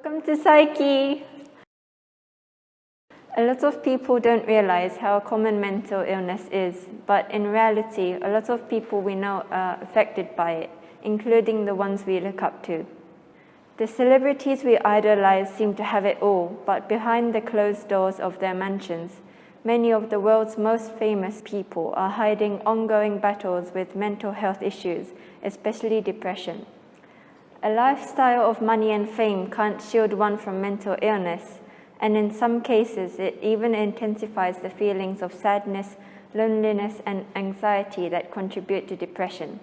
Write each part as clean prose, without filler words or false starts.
Welcome to Psyche! A lot of people don't realize how common mental illness is, but in reality, a lot of people we know are affected by it, including the ones we look up to. The celebrities we idolize seem to have it all, but behind the closed doors of their mansions, many of the world's most famous people are hiding ongoing battles with mental health issues, especially depression. A lifestyle of money and fame can't shield one from mental illness, and in some cases it even intensifies the feelings of sadness, loneliness, and anxiety that contribute to depression.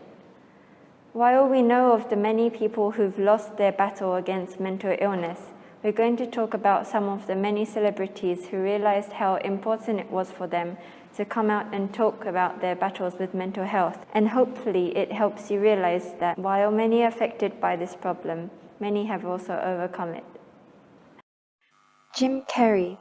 While we know of the many people who've lost their battle against mental illness, we're going to talk about some of the many celebrities who realized how important it was for them to come out and talk about their battles with mental health. And hopefully it helps you realize that while many are affected by this problem, many have also overcome it. Jim Carrey.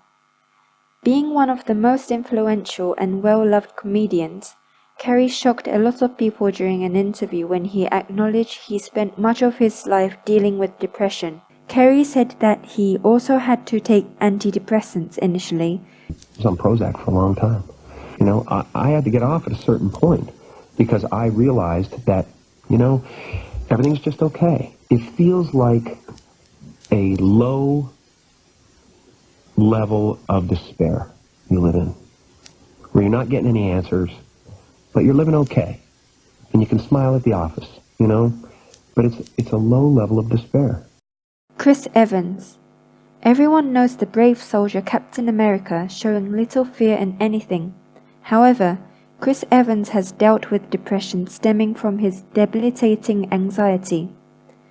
Being one of the most influential and well-loved comedians, Carrey shocked a lot of people during an interview when he acknowledged he spent much of his life dealing with depression. Carrey said that he also had to take antidepressants initially. I was on Prozac for a long time. I had to get off at a certain point because I realized that, everything's just okay. It feels like a low level of despair you live in, where you're not getting any answers, but you're living okay. And you can smile at the office, but it's a low level of despair. Chris Evans. Everyone knows the brave soldier Captain America showing little fear in anything. However, Chris Evans has dealt with depression stemming from his debilitating anxiety.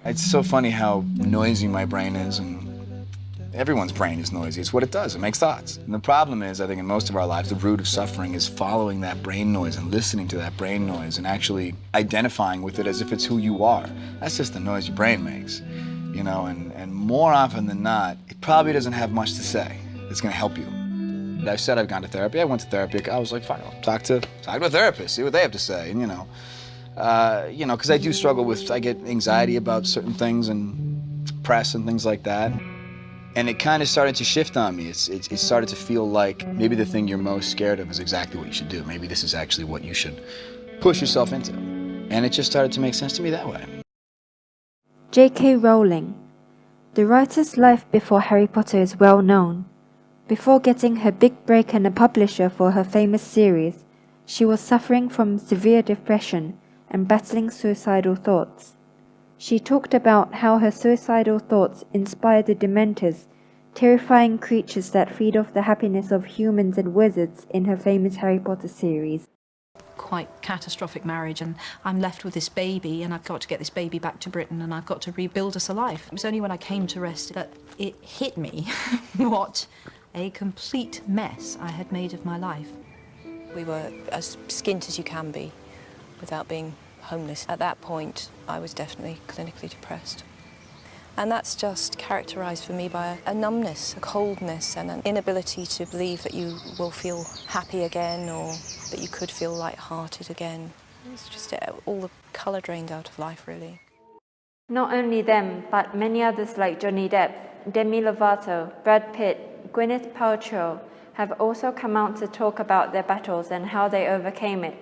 It's so funny how noisy my brain is, and everyone's brain is noisy. It's what it does. It makes thoughts. And the problem is, I think in most of our lives, the root of suffering is following that brain noise and listening to that brain noise and actually identifying with it as if it's who you are. That's just the noise your brain makes, and more often than not, it probably doesn't have much to say that's going to help you. I said I've gone to therapy. I went to therapy. I was like, fine, I'll talk to a therapist, see what they have to say. And, because I do struggle with, I get anxiety about certain things and press and things like that. And it kind of started to shift on me. It started to feel like maybe the thing you're most scared of is exactly what you should do. Maybe this is actually what you should push yourself into. And it just started to make sense to me that way. J.K. Rowling. The writer's life before Harry Potter is well known. Before getting her big break and a publisher for her famous series, she was suffering from severe depression and battling suicidal thoughts. She talked about how her suicidal thoughts inspired the Dementors, terrifying creatures that feed off the happiness of humans and wizards in her famous Harry Potter series. Quite catastrophic marriage, and I'm left with this baby, and I've got to get this baby back to Britain, and I've got to rebuild us a life. It was only when I came to rest that it hit me what a complete mess I had made of my life. We were as skint as you can be without being homeless. At that point, I was definitely clinically depressed. And that's just characterised for me by a numbness, a coldness, and an inability to believe that you will feel happy again or that you could feel light-hearted again. It's just all the colour drained out of life, really. Not only them, but many others like Johnny Depp, Demi Lovato, Brad Pitt, Gwyneth Paltrow have also come out to talk about their battles and how they overcame it.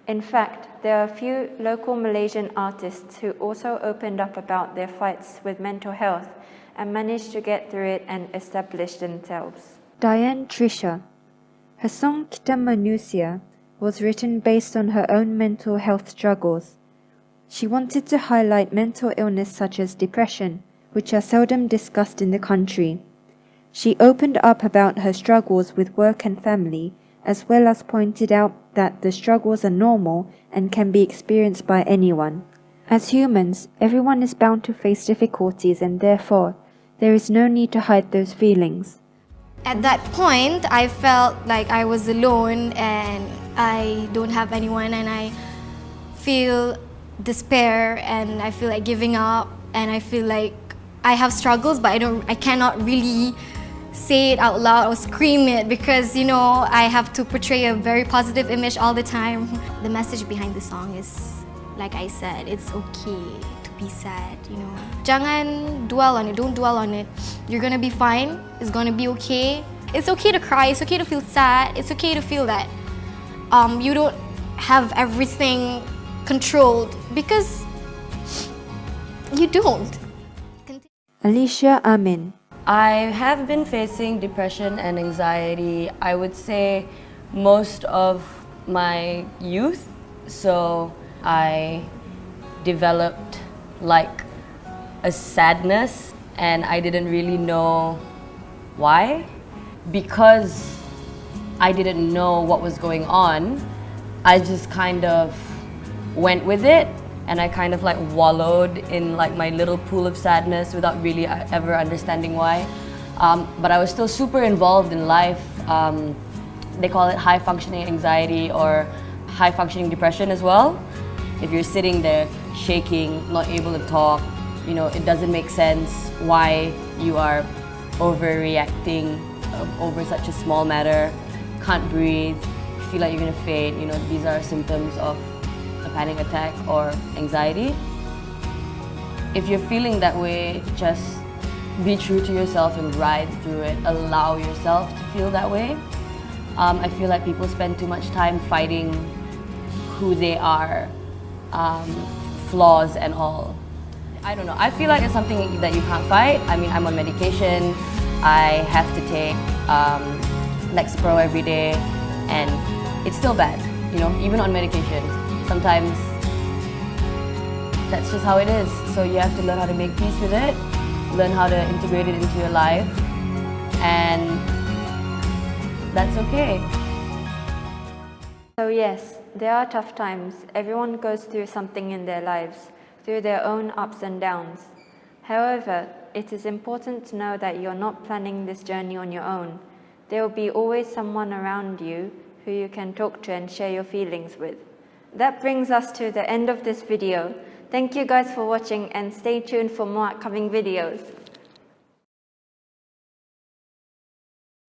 In fact, there are a few local Malaysian artists who also opened up about their fights with mental health and managed to get through it and establish themselves. Diane Trisha. Her song Kita Manusia was written based on her own mental health struggles. She wanted to highlight mental illness such as depression, which are seldom discussed in the country. She opened up about her struggles with work and family, as well as pointed out that the struggles are normal and can be experienced by anyone. As humans, everyone is bound to face difficulties, and therefore, there is no need to hide those feelings. At that point, I felt like I was alone and I don't have anyone, and I feel despair and I feel like giving up, and I feel like I have struggles, but I cannot really say it out loud or scream it because, I have to portray a very positive image all the time. The message behind the song is, like I said, it's okay to be sad, you know. Jangan dwell on it, don't dwell on it. You're gonna be fine, it's gonna be okay. It's okay to cry, it's okay to feel sad, it's okay to feel that you don't have everything controlled, because you don't. Alicia Amin. I have been facing depression and anxiety, I would say, most of my youth. So I developed like a sadness, and I didn't really know why. Because I didn't know what was going on, I just kind of went with it, and I kind of like wallowed in like my little pool of sadness without really ever understanding why. But I was still super involved in life. They call it high functioning anxiety or high functioning depression as well. If you're sitting there shaking, not able to talk, you know, it doesn't make sense why you are overreacting over such a small matter, can't breathe, feel like you're gonna faint, you know, these are symptoms of a panic attack or anxiety. If you're feeling that way, just be true to yourself and ride through it. Allow yourself to feel that way. I feel like people spend too much time fighting who they are, flaws and all. I don't know, I feel like it's something that you can't fight. I mean, I'm on medication, I have to take Lexapro every day, and it's still bad, you know, even on medication. Sometimes that's just how it is. So you have to learn how to make peace with it, learn how to integrate it into your life, and that's okay. So yes, there are tough times. Everyone goes through something in their lives, through their own ups and downs. However, it is important to know that you're not planning this journey on your own. There will be always someone around you who you can talk to and share your feelings with. That brings us to the end of this video. Thank you guys for watching, and stay tuned for more upcoming videos.